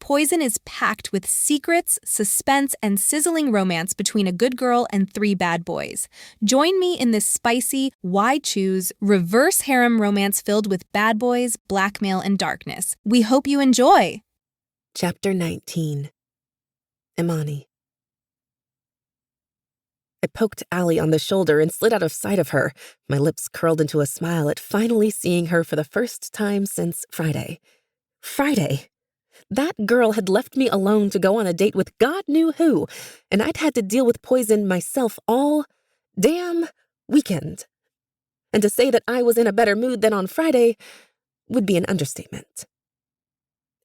Poison is packed with secrets, suspense, and sizzling romance between a good girl and 3 bad boys. Join me in this spicy, why choose, reverse harem romance filled with bad boys, blackmail, and darkness. We hope you enjoy! Chapter 19. Imani. I poked Allie on the shoulder and slid out of sight of her, my lips curled into a smile at finally seeing her for the first time since Friday. Friday! That girl had left me alone to go on a date with God knew who, and I'd had to deal with Poison myself all damn weekend. And to say that I was in a better mood than on Friday would be an understatement.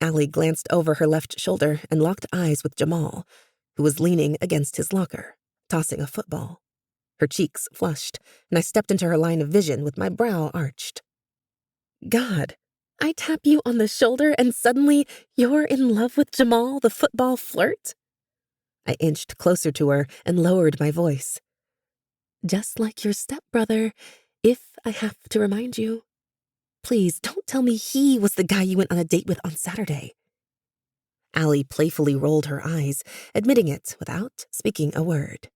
Allie glanced over her left shoulder and locked eyes with Jamal, who was leaning against his locker, tossing a football. Her cheeks flushed, and I stepped into her line of vision with my brow arched. God, I tap you on the shoulder and suddenly you're in love with Jamal, the football flirt? I inched closer to her and lowered my voice. Just like your stepbrother, if I have to remind you. Please don't tell me he was the guy you went on a date with on Saturday. Allie playfully rolled her eyes, admitting it without speaking a word.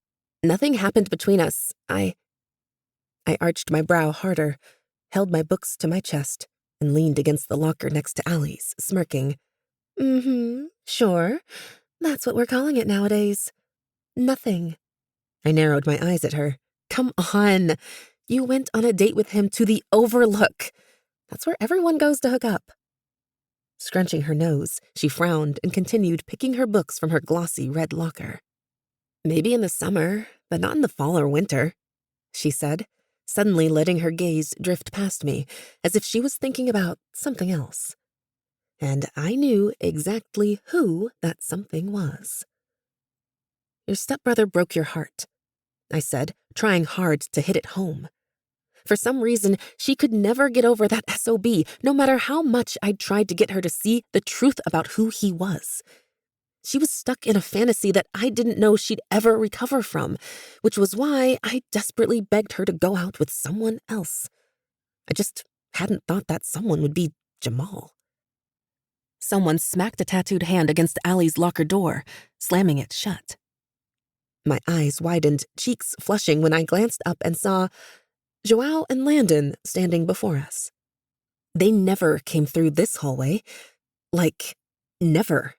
Nothing happened between us. I arched my brow harder, held my books to my chest, and leaned against the locker next to Allie's, smirking. Sure. That's what we're calling it nowadays. Nothing. I narrowed my eyes at her. Come on. You went on a date with him to the Overlook. That's where everyone goes to hook up. Scrunching her nose, she frowned and continued picking her books from her glossy red locker. Maybe in the summer, but not in the fall or winter, she said, suddenly letting her gaze drift past me, as if she was thinking about something else. And I knew exactly who that something was. Your stepbrother broke your heart, I said, trying hard to hit it home. For some reason, she could never get over that SOB, no matter how much I'd tried to get her to see the truth about who he was. She was stuck in a fantasy that I didn't know she'd ever recover from, which was why I desperately begged her to go out with someone else. I just hadn't thought that someone would be Jamal. Someone smacked a tattooed hand against Allie's locker door, slamming it shut. My eyes widened, cheeks flushing when I glanced up and saw Joao and Landon standing before us. They never came through this hallway. Like, never.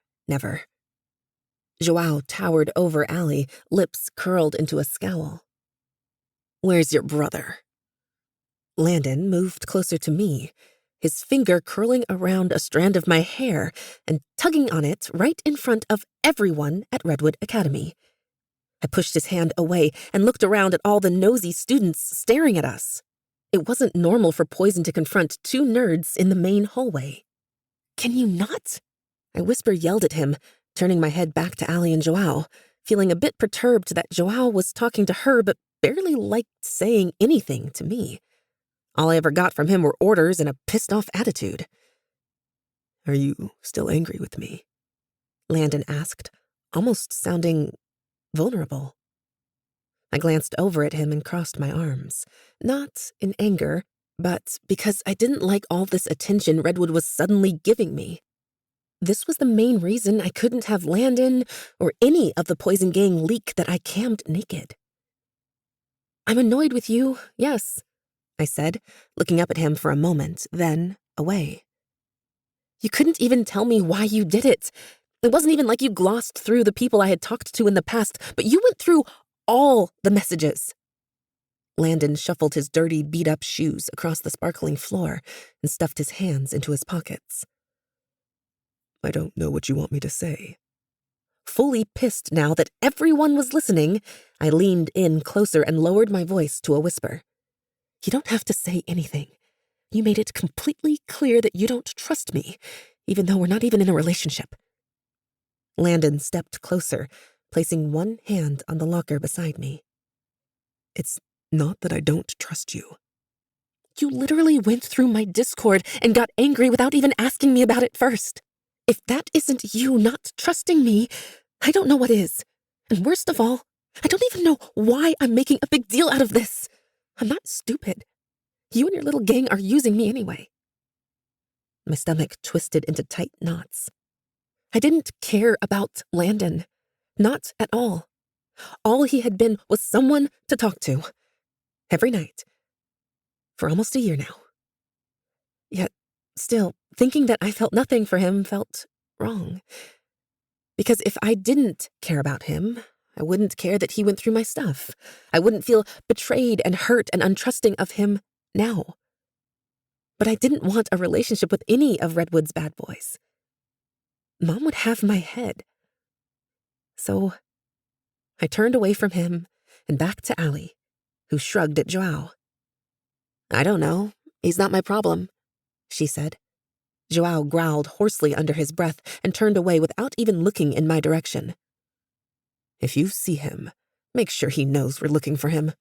Joao towered over Allie, lips curled into a scowl. Where's your brother? Landon moved closer to me, his finger curling around a strand of my hair and tugging on it right in front of everyone at Redwood Academy. I pushed his hand away and looked around at all the nosy students staring at us. It wasn't normal for Poison to confront 2 nerds in the main hallway. Can you not? I yelled at him, turning my head back to Allie and Joao, feeling a bit perturbed that Joao was talking to her but barely liked saying anything to me. All I ever got from him were orders and a pissed-off attitude. Are you still angry with me? Landon asked, almost sounding vulnerable. I glanced over at him and crossed my arms, not in anger, but because I didn't like all this attention Redwood was suddenly giving me. This was the main reason I couldn't have Landon or any of the Poison Gang leak that I cammed naked. I'm annoyed with you, yes, I said, looking up at him for a moment, then away. You couldn't even tell me why you did it. It wasn't even like you glossed through the people I had talked to in the past, but you went through all the messages. Landon shuffled his dirty, beat-up shoes across the sparkling floor and stuffed his hands into his pockets. I don't know what you want me to say. Fully pissed now that everyone was listening, I leaned in closer and lowered my voice to a whisper. You don't have to say anything. You made it completely clear that you don't trust me, even though we're not even in a relationship. Landon stepped closer, placing one hand on the locker beside me. It's not that I don't trust you. You literally went through my Discord and got angry without even asking me about it first. If that isn't you not trusting me, I don't know what is. And worst of all, I don't even know why I'm making a big deal out of this. I'm not stupid. You and your little gang are using me anyway. My stomach twisted into tight knots. I didn't care about Landon. Not at all. All he had been was someone to talk to. Every night. For almost a year now. Yet, still, thinking that I felt nothing for him felt wrong. Because if I didn't care about him, I wouldn't care that he went through my stuff. I wouldn't feel betrayed and hurt and untrusting of him now. But I didn't want a relationship with any of Redwood's bad boys. Mom would have my head. So I turned away from him and back to Allie, who shrugged at Joao. I don't know. He's not my problem, she said. Joao growled hoarsely under his breath and turned away without even looking in my direction. If you see him, make sure he knows we're looking for him.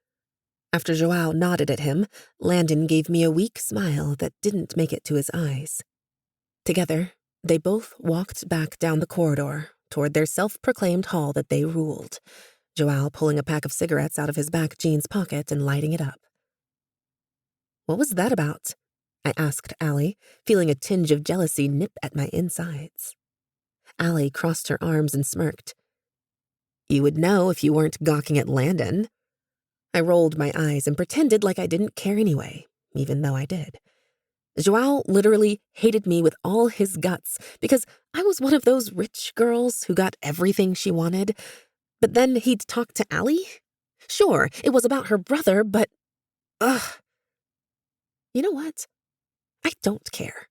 After Joao nodded at him, Landon gave me a weak smile that didn't make it to his eyes. Together, they both walked back down the corridor toward their self-proclaimed hall that they ruled, Joao pulling a pack of cigarettes out of his back jeans pocket and lighting it up. What was that about? I asked Allie, feeling a tinge of jealousy nip at my insides. Allie crossed her arms and smirked. You would know if you weren't gawking at Landon. I rolled my eyes and pretended like I didn't care anyway, even though I did. Joao literally hated me with all his guts because I was one of those rich girls who got everything she wanted. But then he'd talk to Allie? Sure, it was about her brother, but... ugh. You know what? I don't care.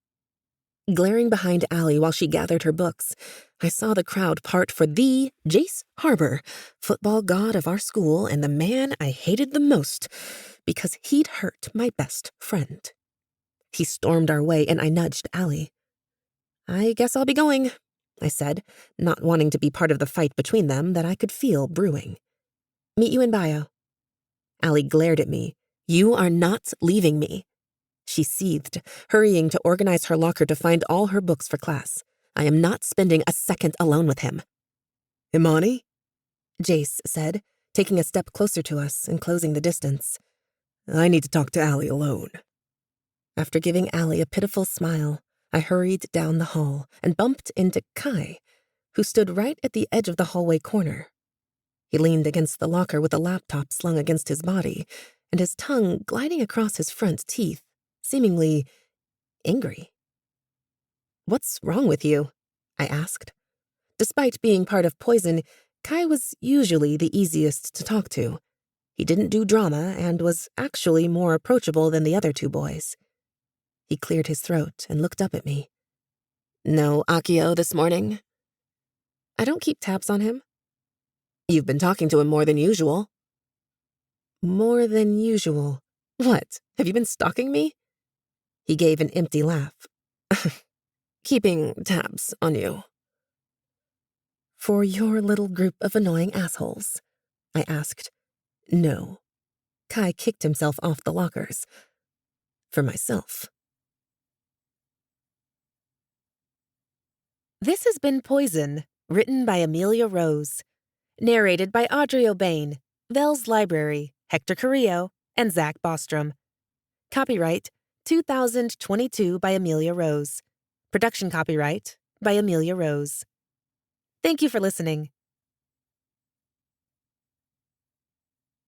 Glaring behind Allie while she gathered her books, I saw the crowd part for the Jace Harbor, football god of our school and the man I hated the most because he'd hurt my best friend. He stormed our way and I nudged Allie. I guess I'll be going, I said, not wanting to be part of the fight between them that I could feel brewing. Meet you in bio. Allie glared at me. You are not leaving me. She seethed, hurrying to organize her locker to find all her books for class. I am not spending a second alone with him. Imani? Jace said, taking a step closer to us and closing the distance. I need to talk to Allie alone. After giving Allie a pitiful smile, I hurried down the hall and bumped into Kai, who stood right at the edge of the hallway corner. He leaned against the locker with a laptop slung against his body and his tongue gliding across his front teeth, seemingly angry. What's wrong with you? I asked. Despite being part of Poison, Kai was usually the easiest to talk to. He didn't do drama and was actually more approachable than the other two boys. He cleared his throat and looked up at me. No Akio this morning? I don't keep tabs on him. You've been talking to him more than usual. More than usual? What, have you been stalking me? He gave an empty laugh. Keeping tabs on you. For your little group of annoying assholes? I asked. No. Kai kicked himself off the lockers. For myself. This has been Poison, written by Amelia Rose. Narrated by Audrey O'Bain, Vel's Library, Hector Carrillo, and Zach Bostrom. Copyright 2022 by Amelia Rose. Production copyright by Amelia Rose. Thank you for listening.